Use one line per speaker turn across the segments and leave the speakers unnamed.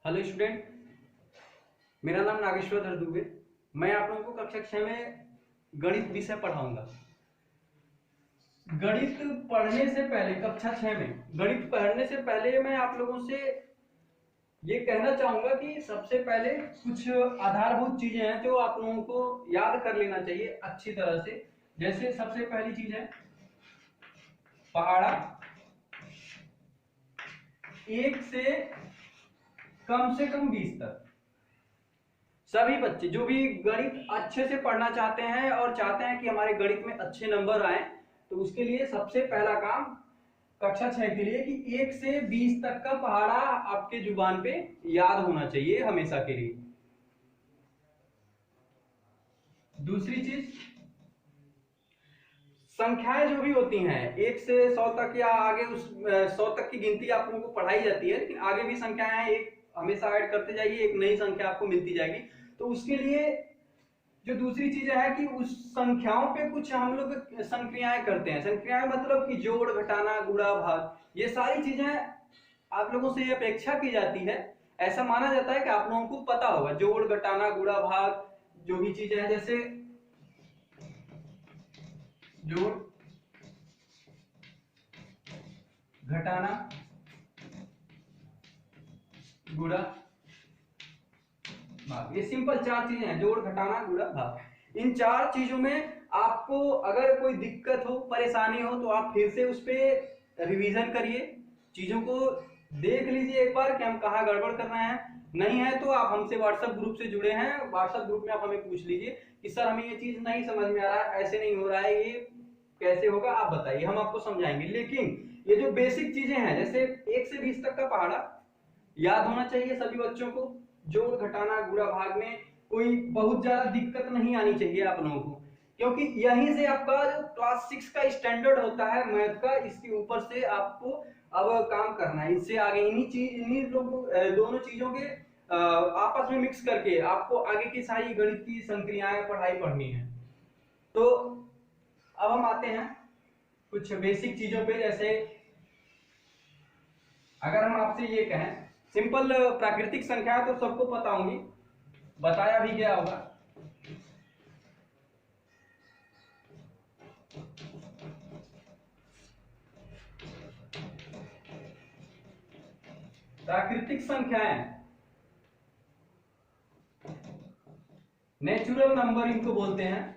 Hello student, मेरा नाम नागेश्वर धर दुबे। मैं आप लोगों को कक्षा 6 में गणित विषय पढ़ाऊंगा। गणित पढ़ने से पहले कक्षा 6 में गणित पढ़ने से पहले मैं आप लोगों से ये कहना चाहूंगा कि सबसे पहले कुछ आधारभूत चीजें हैं जो आप लोगों को याद कर लेना चाहिए अच्छी तरह से। जैसे सबसे पहली चीज है पहाड़ा 1 से कम 20 तक। सभी बच्चे जो भी गणित अच्छे से पढ़ना चाहते हैं और चाहते हैं कि हमारे गणित में अच्छे नंबर आए, तो उसके लिए सबसे पहला काम कक्षा 6 के लिए कि 1 से 20 तक का पहाड़ा आपके जुबान पे याद होना चाहिए हमेशा के लिए। दूसरी चीज, संख्याएं जो भी होती हैं 1 से 100 तक या आगे उस 100 तक की गिनती आप लोगों को पढ़ाई जाती है, लेकिन आगे भी संख्याएं एक हमेशा ऐड करते जाइए, एक नई संख्या आपको मिलती जाएगी। तो उसके लिए जो दूसरी चीज है कि उस संख्याओं पे कुछ हम लोग संक्रियाएं करते हैं। संक्रियाएं मतलब कि जोड़, घटाना, गुणा, भाग, ये सारी चीजें आप लोगों से ये अपेक्षा की जाती है, ऐसा माना जाता है कि आप लोगों को पता होगा। जोड़, घटाना, गुणा, भाग जो भी चीजें हैं, जैसे जोड़, घटाना, गुणा, भाग, ये सिंपल 4 चीजें हैं। जोड़, घटाना, गुणा, भाग। इन 4 चीजों में आपको अगर कोई दिक्कत हो, परेशानी हो, तो आप फिर से उस पर रिवीजन करिए, चीजों को देख लीजिए एक बार कि हम कहाँ गड़बड़ कर रहे हैं। नहीं है तो आप हमसे व्हाट्सएप ग्रुप से जुड़े हैं, व्हाट्सएप ग्रुप में आप हमें पूछ लीजिए कि सर हमें ये चीज नहीं समझ में आ रहा है, ऐसे नहीं हो रहा है, ये कैसे होगा, आप बताइए, हम आपको समझाएंगे। लेकिन ये जो बेसिक चीजें हैं, जैसे 1 से 20 तक का पहाड़ा याद होना चाहिए सभी बच्चों को। जोड़, घटाना, गुणा, भाग में कोई बहुत ज्यादा दिक्कत नहीं आनी चाहिए आप लोगों को, क्योंकि यहीं से आपका जो क्लास 6 का स्टैंडर्ड होता है मैथ का, इसके ऊपर से आपको अब काम करना है। इससे आगे इन्हीं दोनों चीजों के आपस में मिक्स करके आपको आगे की सारी गणित की संक्रियाएं पढ़ाई पढ़नी है। तो अब हम आते हैं कुछ बेसिक चीजों पे। जैसे अगर हम आपसे ये कहें, सिंपल प्राकृतिक संख्या तो सबको पता होंगी, बताया भी गया होगा। प्राकृतिक संख्याएं, नेचुरल नंबर इनको बोलते हैं।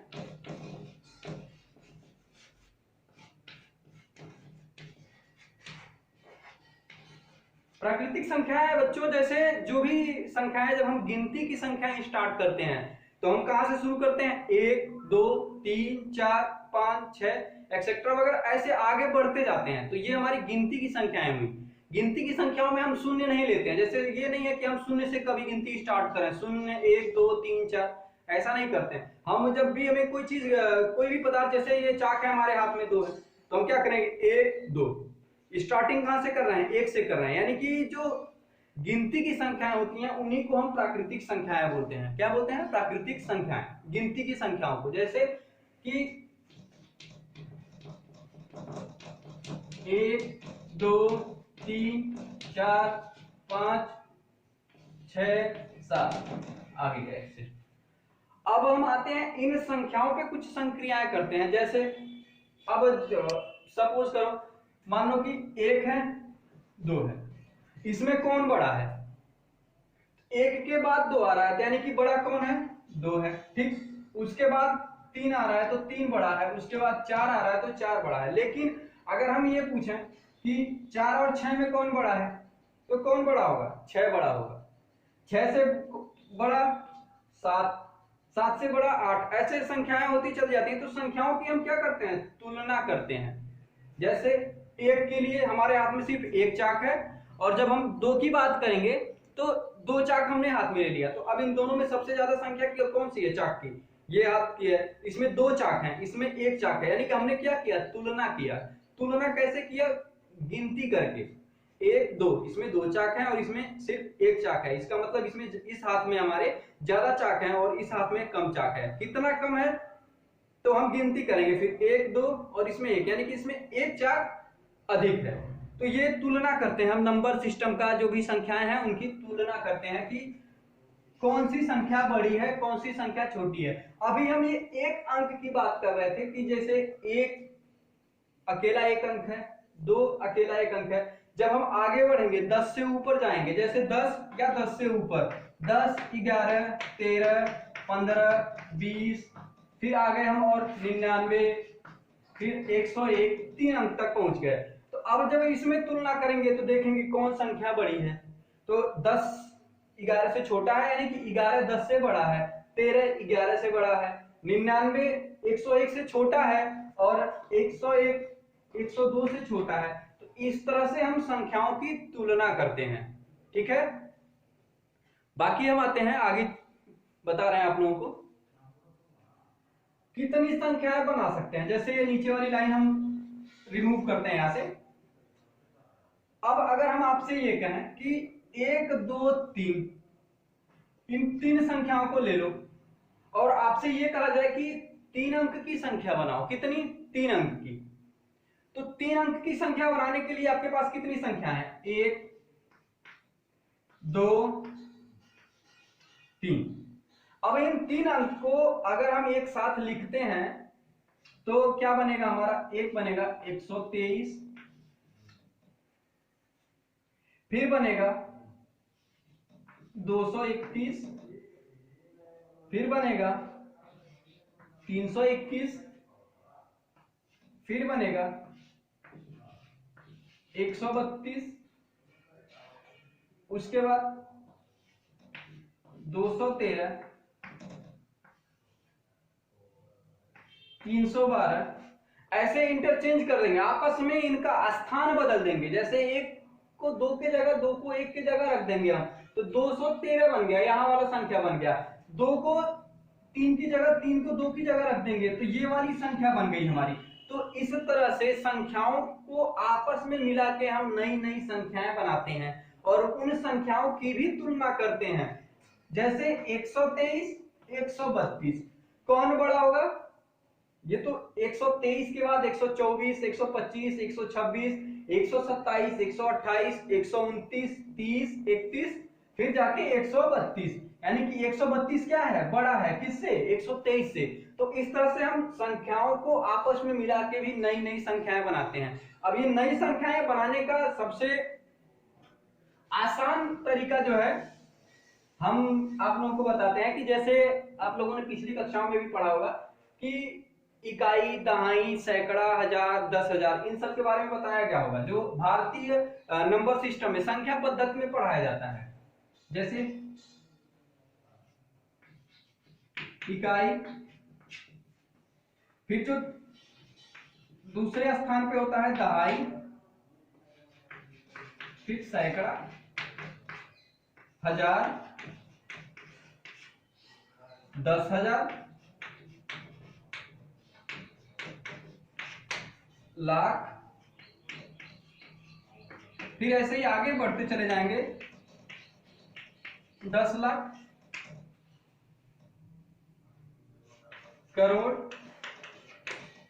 प्राकृतिक संख्याएं बच्चों, जैसे जो भी संख्याएं, जब हम गिनती की संख्याएं स्टार्ट करते हैं तो हम कहां से शुरू करते हैं? 1, 2, 3, 4, 5, 6 एक्सेट्रा वगैरह, ऐसे आगे बढ़ते जाते हैं। तो ये हमारी गिनती की संख्याएं हुई। गिनती की संख्याओं में हम शून्य नहीं लेते हैं। जैसे ये नहीं है कि हम शून्य से कभी गिनती स्टार्ट करें, 0, 1, 2, 3, 4, ऐसा नहीं करते हैं हम। जब भी हमें कोई चीज, कोई भी पदार्थ, जैसे ये चाक है हमारे हाथ में 2 है, तो हम क्या करेंगे? 1, 2। स्टार्टिंग कहां से कर रहे हैं? 1 से कर रहे हैं। यानी कि जो गिनती की संख्याएं होती हैं उन्हीं को हम प्राकृतिक संख्याएं बोलते हैं। क्या बोलते हैं? प्राकृतिक संख्याएं, गिनती की संख्याओं को। जैसे कि 1, 2, 3, 4, 5, 6, 7, आगे गए ऐसे। अब हम आते हैं इन संख्याओं पे कुछ संक्रियाएं करते हैं। जैसे अब सपोज करो, मान लो कि 1 है, 2 है, इसमें कौन बड़ा है? 1 के बाद 2 आ रहा है, यानी कि बड़ा कौन है? 2 है। ठीक, उसके बाद 3 आ रहा है तो 3 बड़ा है, उसके बाद 4 आ रहा है तो 4 बड़ा है। लेकिन अगर हम ये पूछें कि 4 और 6 में कौन बड़ा है, तो कौन बड़ा होगा? 6 बड़ा होगा। 6 से बड़ा 7, 7 से बड़ा 8, ऐसे संख्याएं होती चल जाती हैं। तो संख्याओं की हम क्या करते हैं? तुलना करते हैं। जैसे 1 के लिए हमारे हाथ में सिर्फ 1 चाक है, और जब हम 2 की बात करेंगे तो 2 चाक हमने हाथ में ले लिया। तो अब इन दोनों में सबसे ज्यादा संख्या कौन सी है? चाक की। ये हाथ की है, इसमें 2 चाक हैं, इसमें 1 चाक है। यानी कि हमने क्या किया? तुलना किया। तुलना कैसे किया? गिनती करके। 1, 2, इसमें 2 चाक हैं और इसमें सिर्फ 1 चाक है। इसका मतलब इसमें इस हाथ में हमारे ज्यादा चाक हैं और इस हाथ में कम चाक है। कितना कम है? तो हम गिनती करेंगे फिर 1, 2 और इसमें 1, यानी कि इसमें 1 चाक अधिक है। तो ये तुलना करते हैं हम, नंबर सिस्टम का जो भी संख्याएं हैं उनकी तुलना करते हैं कि कौन सी संख्या बड़ी है, कौन सी संख्या छोटी है। अभी हम ये एक अंक की बात कर रहे थे कि जैसे एक अकेला एक अंक है, 2 अकेला एक अंक है। जब हम आगे बढ़ेंगे 10 से ऊपर जाएंगे, जैसे 10 या 10 से ऊपर 10, 11, 13, 15, 20, फिर आ गए हम और 99, फिर 101, 3 अंक तक पहुंच गए। तो अब जब इसमें तुलना करेंगे तो देखेंगे कौन संख्या बड़ी है। तो 10 11 से छोटा है, यानी कि 11 10 से बड़ा है, 13 11 से बड़ा है, 99 101 से छोटा है और 101 102 से छोटा है। तो इस तरह से हम संख्याओं की तुलना करते हैं। ठीक है, बाकी हम आते हैं आगे, बता रहे हैं आप लोगों को कितनी संख्याएं बना सकते हैं। जैसे ये नीचे वाली लाइन हम रिमूव करते हैं यहां से। अब अगर हम आपसे ये कहें कि 1 2 3 इन 3 संख्याओं को ले लो और आपसे ये कहा जाए कि 3 अंक की संख्या बनाओ, कितनी? 3 अंक की। तो 3 अंक की संख्या बनाने के लिए आपके पास कितनी संख्या है? 1 2 3। अब इन 3 अंक को अगर हम एक साथ लिखते हैं तो क्या बनेगा हमारा? एक बनेगा 123, फिर बनेगा 231, फिर बनेगा 321, फिर बनेगा 132, उसके बाद 213, 312, ऐसे इंटरचेंज कर देंगे, आपस में इनका स्थान बदल देंगे। जैसे 1 को 2 की जगह 2 को 1 की जगह रख देंगे हम, तो 213 बन गया, यहां वाला संख्या बन गया। 2 को 3 की जगह 3 को 2 की जगह रख देंगे तो ये वाली संख्या बन गई हमारी। तो इस तरह से संख्याओं को आपस में मिला के हम नई नई संख्याएं बनाते हैं और उन संख्याओं की भी तुलना करते हैं। जैसे 123 132, कौन बड़ा होगा? ये तो 123 के बाद 124 125 126 127 128 129 30 31, फिर जाके 132, यानी कि 132 क्या है? बड़ा है, किससे? 123 से। तो इस तरह से हम संख्याओं को आपस में मिला के भी नई नई संख्याएं बनाते हैं। अब ये नई संख्याएं बनाने का सबसे आसान तरीका जो है हम आप लोगों को बताते हैं कि जैसे आप लोगों ने पिछली कक्षाओं में भी पढ़ा होगा कि इकाई, दहाई, सैकड़ा, हजार, 10,000, इन सब के बारे में बताया गया होगा, जो भारतीय नंबर सिस्टम में संख्या पद्धति में पढ़ाया जाता है। जैसे इकाई, फिर जो दूसरे स्थान पे होता है दहाई, फिर सैकड़ा, हजार, 10,000, लाख, फिर ऐसे ही आगे बढ़ते चले जाएंगे 10 लाख, करोड़,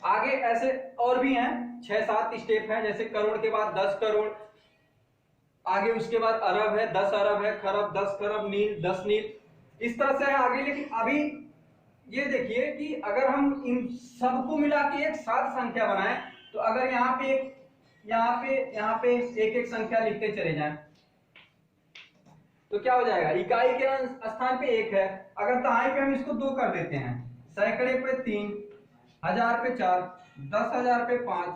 आगे ऐसे और भी हैं 6-7 स्टेप हैं। जैसे करोड़ के बाद 10 करोड़, आगे उसके बाद अरब है, 10 अरब है, खरब, 10 खरब, नील, 10 नील, इस तरह से है आगे। लेकिन अभी ये देखिए कि अगर हम इन सबको मिला के एक साथ संख्या बनाएं तो अगर यहाँ पे एक एक संख्या लिखते चले जाएं तो क्या हो जाएगा? इकाई के स्थान पे 1 है, अगर दहाई पे हम इसको 2 कर देते हैं, सैकड़े पे 3, हजार पे 4, 10,000 पे 5,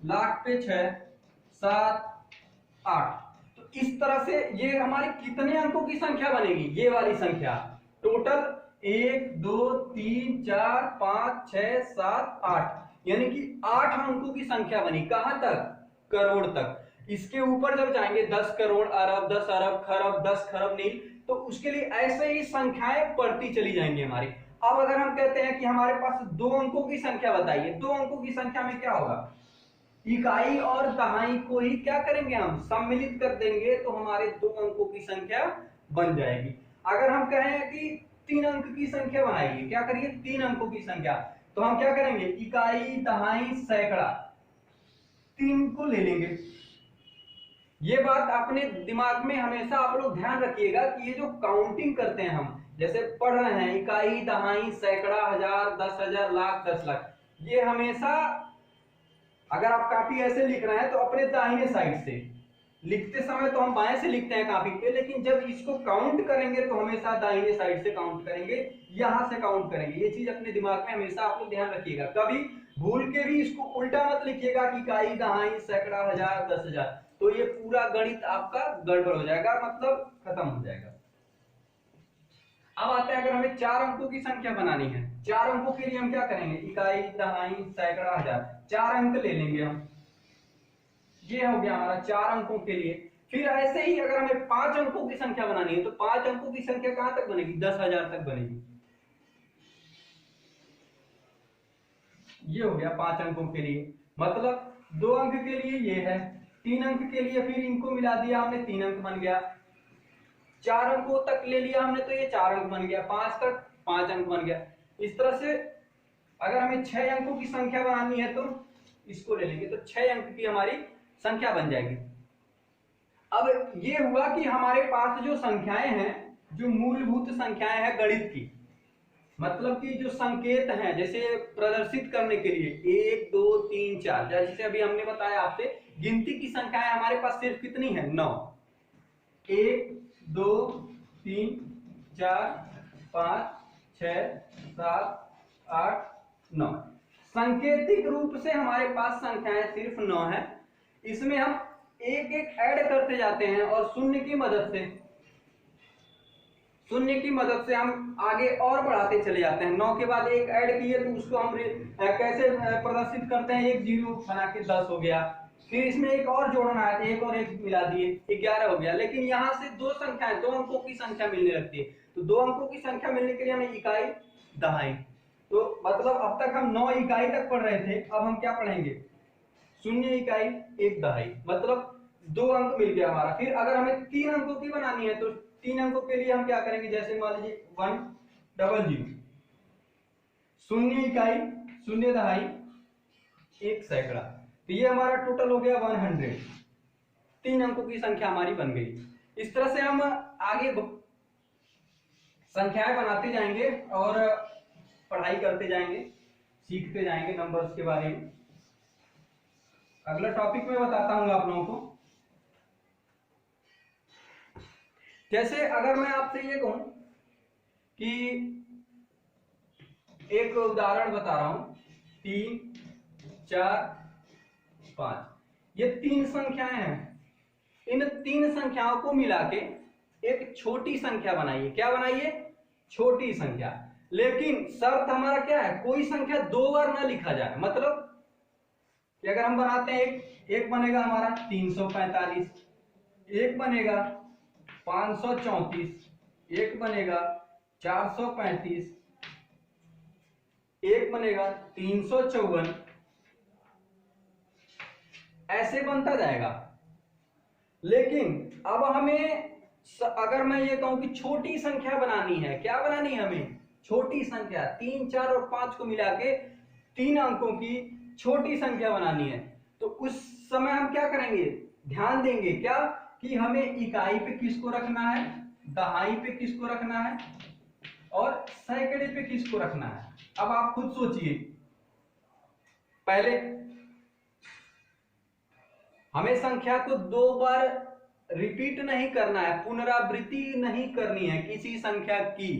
लाख पे 6, 7, 8। तो इस तरह से ये हमारी कितने अंकों की संख्या बनेगी? ये वाली संख्या टोटल 1 2 3 4 5 6 7 8, यानी कि 8 अंकों की संख्या बनी। कहां तक? करोड़ तक। इसके ऊपर जब जाएंगे 10 करोड़, अरब, 10 अरब, खरब, 10 खरब, नील, तो उसके लिए ऐसे ही संख्याएं बढ़ती चली जाएंगी हमारी। अब अगर हम कहते हैं कि हमारे पास 2 अंकों की संख्या बताइए, 2 अंकों की संख्या में क्या होगा? इकाई और दहाई को ही क्या करेंगे? हम सम्मिलित कर देंगे तो हमारे 2 अंकों की संख्या बन जाएगी। अगर हम कहें कि 3 अंक की संख्या बनाइए, क्या करिए? 3 अंकों की संख्या, तो हम क्या करेंगे? इकाई, दहाई, सैकड़ा, 3 को ले लेंगे, ये बात अपने दिमाग में हमेशा आप लोग ध्यान रखिएगा कि ये जो काउंटिंग करते हैं हम, जैसे पढ़ रहे हैं इकाई, दहाई, सैकड़ा, हजार, 10,000, लाख, 10,00,000, ये हमेशा अगर आप काफी ऐसे लिख रहे हैं तो अपने दाहिने साइड से लिखते समय तो हम बाएं से लिखते हैं काफी पे, लेकिन जब इसको काउंट करेंगे तो हमेशा दाहिने साइड से काउंट करेंगे, यहां से काउंट करेंगे। ये चीज अपने दिमाग में हमेशा आप लोग ध्यान रखिएगा, कभी भूल के भी इसको उल्टा मत लिखिएगा कि इकाई, दहाई, सैकड़ा, हजार, 10,000, तो ये पूरा गणित आपका गड़बड़ हो जाएगा, मतलब खत्म हो जाएगा। अब आते हैं अगर हमें 4 अंकों की संख्या बनानी है, 4 अंकों के लिए हम क्या करेंगे, इकाई, दहाई, सैकड़ा, हजार, 4 अंक ले लेंगे हम, ये हो गया हमारा 4 अंकों के लिए। फिर ऐसे ही अगर हमें 5 अंकों की संख्या बनानी है तो 5 अंकों की संख्या कहां तक बनेगी, 10,000 तक बनेगी। ये हो गया 5 अंकों के लिए, मतलब 2 अंक के लिए ये है, 3 अंक के लिए फिर इनको मिला दिया हमने, 3 अंक बन गया। 4 अंकों तक ले लिया हमने तो ये 4 अंक बन गया, 5 तक 5 अंक बन गया। इस तरह से अगर हमें 6 अंकों की संख्या बनानी है तो इसको ले लेंगे, तो 6 अंक की हमारी संख्या बन जाएगी। अब ये हुआ कि हमारे पास जो संख्याएं हैं, जो मूलभूत संख्याएं हैं गणित की, मतलब कि जो संकेत हैं जैसे प्रदर्शित करने के लिए 1 2 3 4, जैसे अभी हमने बताया आपसे, गिनती की संख्याएं हमारे पास सिर्फ कितनी है, 9, 1 2 3 4 5 6 7 8 9। सांकेतिक रूप से हमारे पास संख्याएं सिर्फ 9 है। इसमें हम एक एक ऐड करते जाते हैं और शून्य की मदद से हम आगे और बढ़ाते चले जाते हैं। 9 के बाद एक ऐड किए तो उसको हम कैसे प्रदर्शित करते हैं, एक जीरो बना के 10 हो गया, फिर इसमें एक और जोड़ना है, एक और एक मिला दिए, 11 हो गया। लेकिन यहाँ से 2 संख्याएं, 2 अंकों की संख्या मिलने लगती है, तो 2 अंकों की संख्या मिलने के लिए हमें इकाई, दहाई, तो मतलब अब तक हम 9 इकाई तक पढ़ रहे थे, अब हम क्या पढ़ेंगे, 0 इकाई 1 दहाई, मतलब 2 अंक मिल गया हमारा। फिर अगर हमें 3 अंकों की बनानी है तो 3 अंकों के लिए हम क्या करेंगे, जैसे मान लीजिए 100, 0 इकाई, 0 दहाई, 1 सैकड़ा, तो ये हमारा टोटल हो गया 100। 3 अंकों की संख्या हमारी बन गई। इस तरह से हम आगे संख्याएं बनाते जाएंगे और पढ़ाई करते जाएंगे, सीखते जाएंगे नंबर्स के बारे में। अगला टॉपिक मैं बताता हूं आप लोगों को। जैसे अगर मैं आपसे ये कहूं कि एक उदाहरण बता रहा हूं, 3 4 5, ये 3 संख्याएं हैं, इन 3 संख्याओं को मिला के एक छोटी संख्या बनाइए। क्या बनाइए, छोटी संख्या। लेकिन शर्त हमारा क्या है, कोई संख्या 2 बार ना लिखा जाए, मतलब कि अगर हम बनाते हैं एक बनेगा हमारा 345, एक बनेगा 534, एक बनेगा 435, एक बनेगा 354, ऐसे बनता जाएगा। लेकिन अब हमें अगर मैं ये कहूं कि छोटी संख्या बनानी है, क्या बनानी है हमें, छोटी संख्या, 3 4 और 5 को मिला के 3 अंकों की छोटी संख्या बनानी है, तो उस समय हम क्या करेंगे, ध्यान देंगे क्या कि हमें इकाई पे किसको रखना है, दहाई पे किसको रखना है और सैकड़े पे किसको रखना है। अब आप खुद सोचिए, पहले हमें संख्या को 2 बार रिपीट नहीं करना है, पुनरावृत्ति नहीं करनी है किसी संख्या की।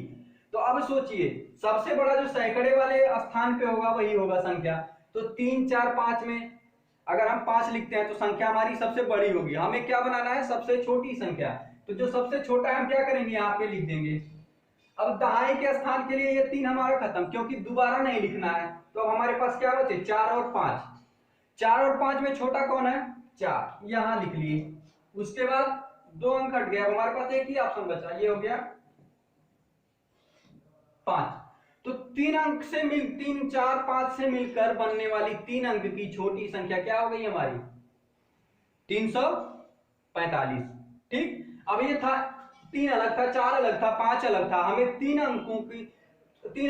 तो अब सोचिए, सबसे बड़ा जो सैकड़े वाले स्थान पे होगा वही होगा संख्या, तो 3 4 5 में अगर हम 5 लिखते हैं तो संख्या हमारी सबसे बड़ी होगी। हमें क्या बनाना है, सबसे छोटी संख्या, तो जो सबसे छोटा है हम क्या करेंगे, यहाँ पे लिख देंगे। अब दहाई के स्थान के लिए ये 3 हमारा खत्म, क्योंकि दोबारा नहीं लिखना है, तो अब हमारे पास क्या बचे, 4 और 5। 4 और 5 में छोटा कौन है, 4, यहां लिख लिए। उसके बाद 2 अंक हट गया, हमारे पास एक ही ऑप्शन बचा, ये हो गया 5। तो 3 अंक से 3 4 5 से मिलकर बनने वाली 3 अंक की छोटी संख्या क्या हो गई हमारी, 345। ठीक, अब ये था 3 अलग था, 4 अलग था, 5 अलग था, हमें 3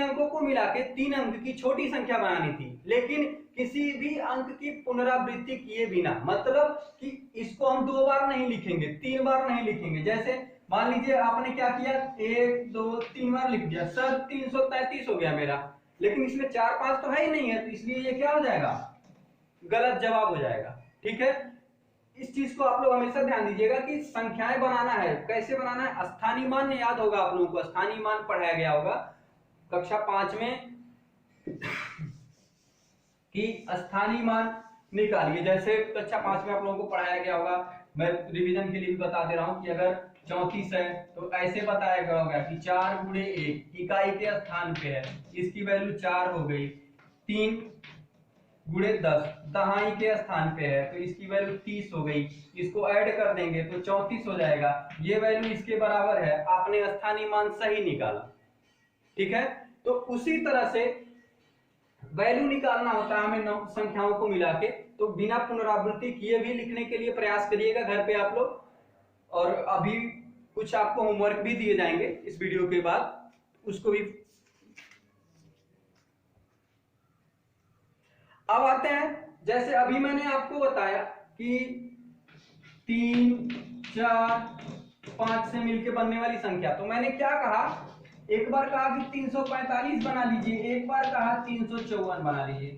अंकों को मिला के 3 अंक की छोटी संख्या बनानी थी। लेकिन किसी भी अंक की पुनरावृत्ति किए बिना, मतलब कि इसको हम 2 बार नहीं लिखेंगे, 3 बार नहीं लिखेंगे। जैसे मान लीजिए आपने क्या किया, 1 2 3 बार लिख दिया, सर 333 हो गया मेरा, लेकिन इसमें 4 5 तो है ही नहीं है, तो इसलिए ये क्या हो जाएगा, गलत जवाब हो जाएगा। ठीक है, इस चीज को आप लोग हमेशा ध्यान दीजिएगा कि संख्याएं बनाना है, कैसे बनाना है। स्थानीय मान याद होगा आप लोगों को, स्थानीय मान पढ़ाया गया होगा कक्षा 5 में कि स्थानीय मान निकालिए। जैसे कक्षा 5 में आप लोगों को पढ़ाया गया होगा, मैं रिवीजन के लिए भी बता दे रहा हूं कि अगर 34 है तो ऐसे बताया गया होगा कि 4 गुणे 1 इकाई के स्थान पे है, इसकी वैल्यू 4 हो गई। 3 गुणे 10 दहाई के स्थान पे है, तो इसकी वैल्यू 30 हो गई। इसको ऐड कर देंगे तो 34 हो जाएगा, ये वैल्यू इसके बराबर है। आपने स्थानीय मान सही निकाला। ठीक है, तो उसी तरह से वैल्यू निकालना होता है हमें संख्याओं को मिला के। तो बिना पुनरावृत्ति किए भी लिखने के लिए प्रयास करिएगा घर पे आप लोग, और अभी कुछ आपको होमवर्क भी दिए जाएंगे इस वीडियो के बाद, उसको भी। अब आते हैं, जैसे अभी मैंने आपको बताया कि 3 4 5 से मिलकर बनने वाली संख्या, तो मैंने क्या कहा, एक बार कहा कि 345 बना लीजिए, एक बार कहा 354 बना लीजिए।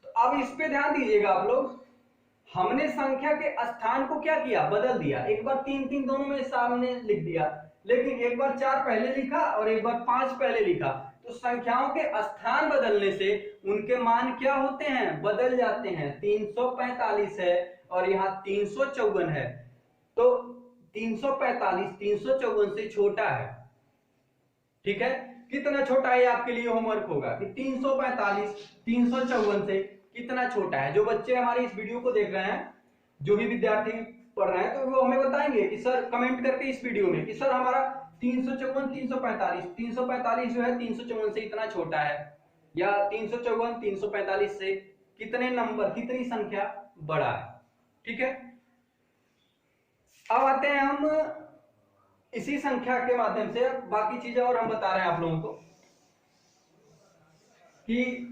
तो अब इस पे ध्यान दीजिएगा आप लोग, हमने संख्या के स्थान को क्या किया, बदल दिया। एक बार 3 3 दोनों में सामने लिख दिया, लेकिन एक बार 4 पहले लिखा और एक बार 5 पहले लिखा। तो संख्याओं के स्थान बदलने से उनके मान क्या होते हैं, बदल जाते हैं। 345 है और यहाँ 354 है, तो 345 354 से छोटा है। ठीक है, कितना छोटा है आपके लिए होमवर्क होगा कि 345 354 से कितना छोटा है। जो बच्चे हमारे इस वीडियो को देख रहे हैं, जो भी विद्यार्थी पढ़ रहे हैं, तो वो हमें बताएंगे कि सर, कमेंट करके इस वीडियो में कि सर हमारा 354 345 जो है 354 से इतना छोटा है, या 354 345 से कितने नंबर, कितनी संख्या बड़ा है। ठीक है, अब आते हैं हम इसी संख्या के माध्यम से बाकी चीजें और हम बता रहे हैं आप लोगों को कि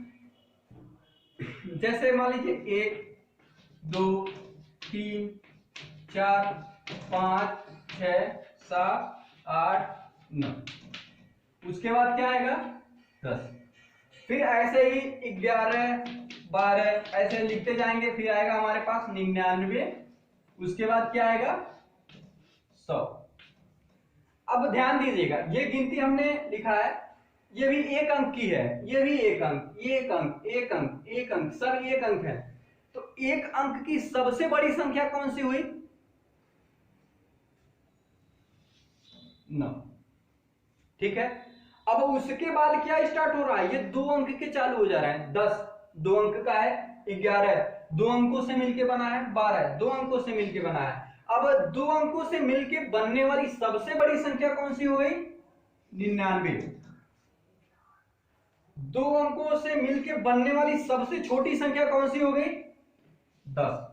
जैसे मान लीजिए 1 2 3 4 5 6 7 8 9, उसके बाद क्या आएगा 10, फिर ऐसे ही 11 12 ऐसे लिखते जाएंगे, फिर आएगा हमारे पास 99, उसके बाद क्या आएगा 100। अब ध्यान दीजिएगा, ये गिनती हमने लिखा है, ये भी एक अंक की है, ये भी एक अंक, एक अंक, एक अंक, एक अंक, सब एक अंक है। तो एक अंक की सबसे बड़ी संख्या कौन सी हुई, 9। ठीक है, अब उसके बाद क्या स्टार्ट हो रहा है, ये 2 अंक के चालू हो जा रहा है। 10 2 अंक का है, 11 2 अंकों से मिलके बना है, 12 2 अंकों से मिलके बना है। अब 2 अंकों से मिलके बनने वाली सबसे बड़ी संख्या कौन सी हो गई, 99। 2 अंकों से मिलके बनने वाली सबसे छोटी संख्या कौन सी हो गई, 10।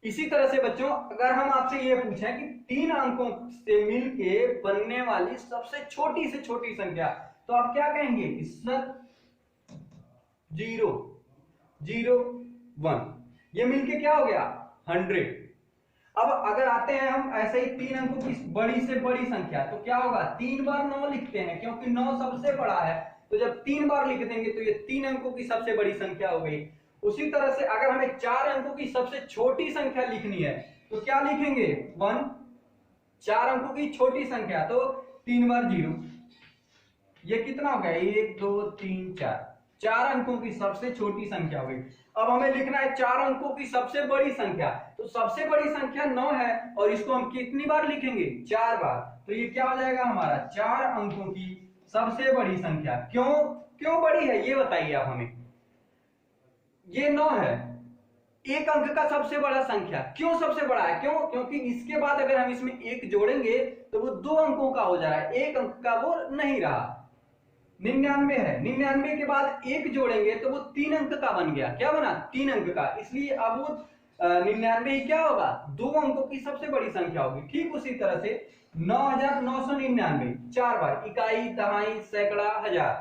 इसी तरह से बच्चों, अगर हम आपसे ये पूछें कि 3 अंकों से मिलके बनने वाली सबसे छोटी से छोटी संख्या, तो आप क्या कहेंगे कि सर 0 0 1, ये मिलके क्या हो गया 100। अब अगर आते हैं हम ऐसे ही 3 अंकों की बड़ी से बड़ी संख्या, तो क्या होगा, 3 बार 9 लिखते हैं क्योंकि 9 सबसे बड़ा है, तो जब 3 बार लिख देंगे तो ये 3 अंकों की सबसे बड़ी संख्या हो गई। उसी तरह से अगर हमें 4 अंकों की सबसे छोटी संख्या लिखनी है तो क्या लिखेंगे 1, 4 अंकों की छोटी संख्या, तो 3 बार 0, ये कितना हो गया 1 2 3 4, 4 अंकों की सबसे छोटी संख्या हो गई। अब हमें लिखना है 4 अंकों की सबसे बड़ी संख्या, तो सबसे बड़ी संख्या 9 है और इसको हम कितनी बार लिखेंगे 4 बार, तो ये क्या हो जाएगा हमारा 4 अंकों की सबसे बड़ी संख्या। क्यों बड़ी है ये बताइए आप हमें। ये 9 है, एक अंक का सबसे बड़ा संख्या, क्यों सबसे बड़ा है, क्योंकि इसके बाद अगर हम इसमें 1 जोड़ेंगे तो वो 2 अंकों का हो जा रहा है, एक अंक का वो नहीं रहा। 99 है, 99 के बाद 1 जोड़ेंगे तो वो 3 अंक का बन गया, क्या बना 3 अंक का, इसलिए अब वो 99 क्या होगा 2 अंकों की सबसे बड़ी संख्या होगी। ठीक उसी तरह से 9999 4 बार, इकाई दहाई सैकड़ा हजार,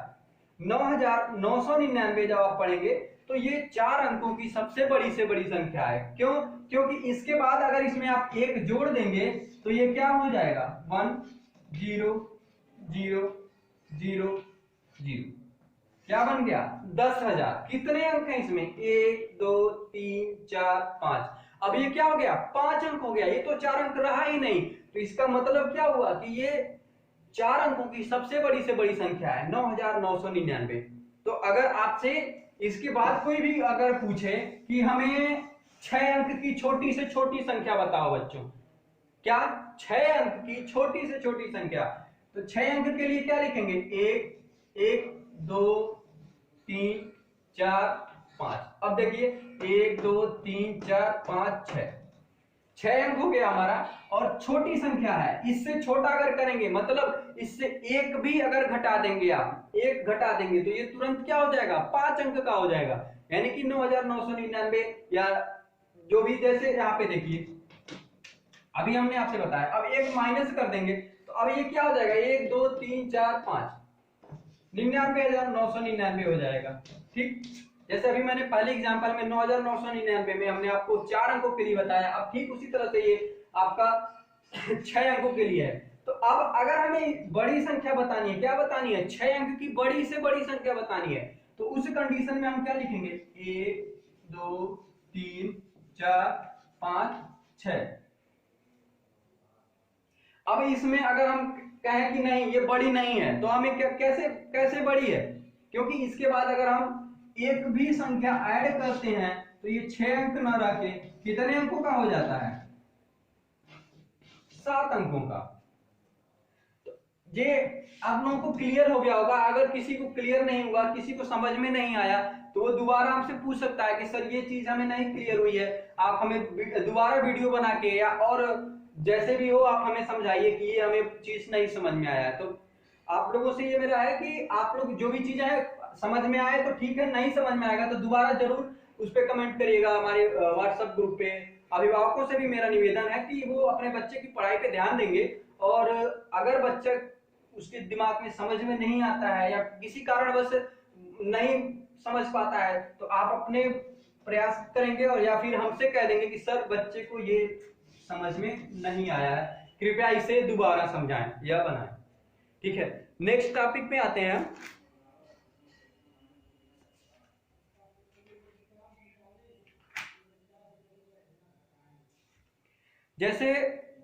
9999 जब आप पढ़ेंगे तो ये 4 अंकों की सबसे बड़ी से बड़ी संख्या है। क्यों? क्योंकि इसके बाद अगर इसमें आप एक जोड़ देंगे तो ये क्या हो जाएगा, 1 0 0 0 0, क्या बन गया, 10,000। कितने अंक हैं इसमें, 1 2 3 4 5। अब ये क्या हो गया, 5 अंक हो गया, ये तो 4 अंक रहा ही नहीं। तो इसका मतलब क्या हुआ कि ये 4 अंकों की सबसे बड़ी से बड़ी संख्या है, 9,999। तो अगर आपसे इसके बाद कोई भी अगर पूछे कि हमें 6 अंक की छोटी से छोटी संख्या बताओ बच्चों, क्या 6 अंक की छोटी से छोटी संख्या, तो 6 अंक के लिए क्या लिखेंगे, 1 1 2 3 4 5। अब देखिए 1 2 3 4 5 6, 6 अंक हो गया हमारा। और छोटी संख्या है, इससे छोटा अगर करेंगे मतलब इससे एक भी अगर घटा देंगे, आप एक घटा देंगे तो ये तुरंत क्या हो जाएगा, 5 अंक का हो जाएगा, यानी कि 9,999 या जो भी। जैसे यहाँ पे देखिए अभी हमने आपसे बताया, अब एक माइनस कर देंगे तो अब ये क्या हो जाएगा, 1 2 3 4 5, 99,999 हो जाएगा। ठीक, जैसे अभी मैंने पहले एग्जांपल में 9,999 में हमने आपको 4 अंकों के लिए बताया, अब ठीक उसी तरह से ये आपका 6 अंकों के लिए है। तो अब अगर हमें बड़ी संख्या बतानी है, क्या बतानी है, 6 अंक की बड़ी से बड़ी संख्या बतानी है, तो उस कंडीशन में हम क्या लिखेंगे, 1 2 3 4 5 6। अब इसमें अगर हम कहें कि नहीं ये बड़ी नहीं है, तो हमें कैसे कैसे बड़ी है, क्योंकि इसके बाद अगर हम एक भी संख्या ऐड करते हैं तो ये 6 अंक ना रह के कितने अंकों का हो जाता है, 7 अंकों का। तो ये आप लोगों को क्लियर हो गया होगा। अगर किसी को क्लियर नहीं हुआ, किसी को समझ में नहीं आया, तो वो दोबारा हमसे पूछ सकता है कि सर ये चीज हमें नहीं क्लियर हुई है, आप हमें दोबारा वीडियो बना के या और जैसे भी हो आप हमें समझाइए कि ये हमें चीज नहीं समझ में आया है। तो आप लोगों से ये मेरा है कि आप लोग जो भी चीजें हैं समझ में आए तो ठीक है, नहीं समझ में आएगा तो दोबारा जरूर उस पर कमेंट करिएगा हमारे व्हाट्सएप ग्रुप पे। अभिभावकों से भी मेरा निवेदन है कि वो अपने बच्चे की पढ़ाई पे ध्यान देंगे, और अगर बच्चा उसके दिमाग में समझ में नहीं आता है या किसी कारणवश नहीं समझ पाता है, तो आप अपने प्रयास करेंगे और या फिर हमसे कह देंगे कि सर बच्चे को ये समझ में नहीं आया है, कृपया इसे दोबारा समझाएं या बनाएं। ठीक है, नेक्स्ट टॉपिक पे आते हैं। जैसे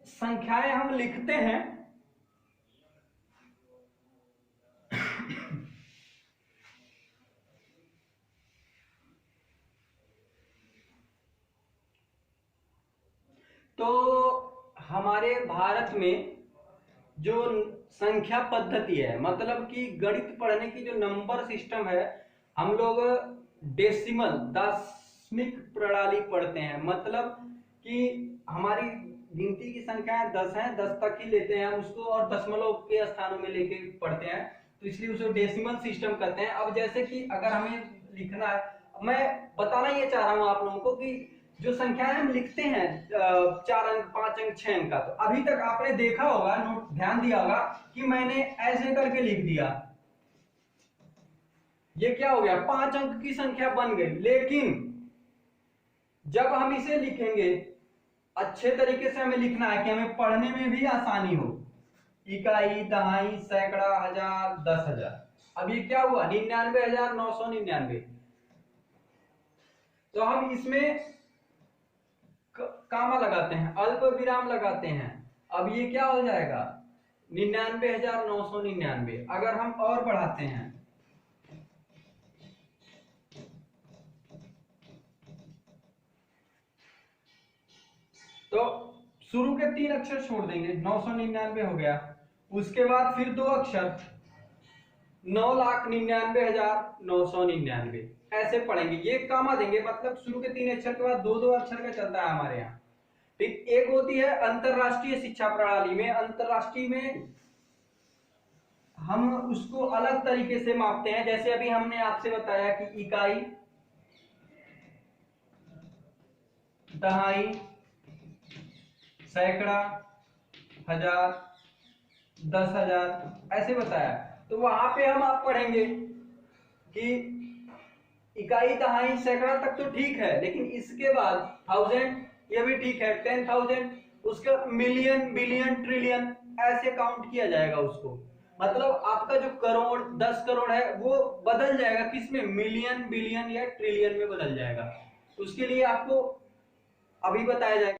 संख्याएं हम लिखते हैं तो हमारे भारत में जो संख्या पद्धति है, मतलब कि गणित पढ़ने की जो नंबर सिस्टम है, हम लोग डेसिमल दशमिक प्रणाली पढ़ते हैं। मतलब कि हमारी गिनती की संख्याएं 10 हैं, 10 तक ही लेते हैं हम उसको, और दशमलव के स्थानों में लेके पढ़ते हैं, तो इसलिए उसे डेसिमल सिस्टम कहते हैं। अब जैसे कि अगर हमें लिखना है, मैं बताना ये चाह रहा हूं आप लोगों को कि जो संख्याएं हम लिखते हैं 4 अंक 5 अंक 6 अंक का, तो अभी तक आपने देखा होगा, नोट ध्यान दिया होगा कि मैंने ऐसे करके लिख दिया, ये क्या हो गया, 5 अंक की संख्या बन गई। लेकिन जब हम इसे लिखेंगे अच्छे तरीके से, हमें लिखना है कि हमें पढ़ने में भी आसानी हो, इकाई दहाई सैकड़ा हजार 10,000। अब ये क्या हुआ, 99,999। तो हम इसमें कामा लगाते हैं, अल्प विराम लगाते हैं, अब ये क्या हो जाएगा, 99,999। अगर हम और बढ़ाते हैं तो शुरू के 3 अक्षर छोड़ देंगे, 999 हो गया। उसके बाद फिर 2 अक्षर, 9,99,999, ऐसे पढ़ेंगे, ये कामा देंगे, मतलब शुरू के 3 अक्षर के बाद 2-2 अक्षर का चलता है हमारे यहाँ। ठीक, एक होती है अंतरराष्ट्रीय शिक्षा प्रणाली में, अंतरराष्ट्रीय में हम उसको अलग तरीके से मापते हैं। जैसे अभी हमने आपसे बताया कि इकाई दहाई सैकड़ा हजार 10,000 ऐसे बताया, तो वहां पे हम आप पढ़ेंगे कि इकाई, दहाई, सैकड़ा तक तो ठीक है, लेकिन इसके बाद 1000 ये भी ठीक है, 10,000, उसके मिलियन, बिलियन, ट्रिलियन ऐसे काउंट किया जाएगा उसको। मतलब आपका जो करोड़, 10 करोड़ है वो बदल जाएगा किसमें, मिलियन, बिलियन या ट्रिलियन में बदल जाएगा। उसके लिए आपको अभी बताया जाएगा।